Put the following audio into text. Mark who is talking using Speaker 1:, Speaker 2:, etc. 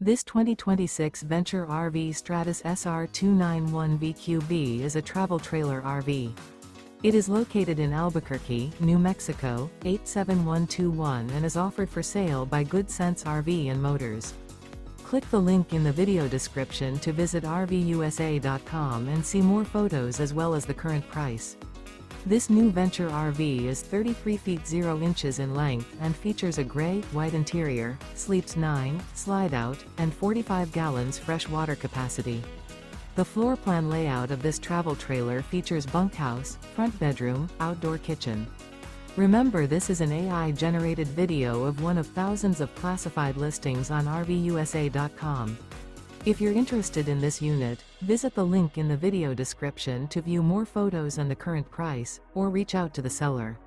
Speaker 1: This 2026 Venture RV Stratus SR291VQB is a travel trailer RV. It is located in Albuquerque, New Mexico, 87121 and is offered for sale by Good Sense RV and Motors. Click the link in the video description to visit RVUSA.com and see more photos as well as the current price. This new Venture RV is 33 feet 0 inches in length and features a gray, white interior, sleeps 9, slide-out, and 45 gallons fresh water capacity. The floor plan layout of this travel trailer features bunkhouse, front bedroom, outdoor kitchen. Remember, this is an AI-generated video of one of thousands of classified listings on RVUSA.com. If you're interested in this unit, visit the link in the video description to view more photos and the current price, or reach out to the seller.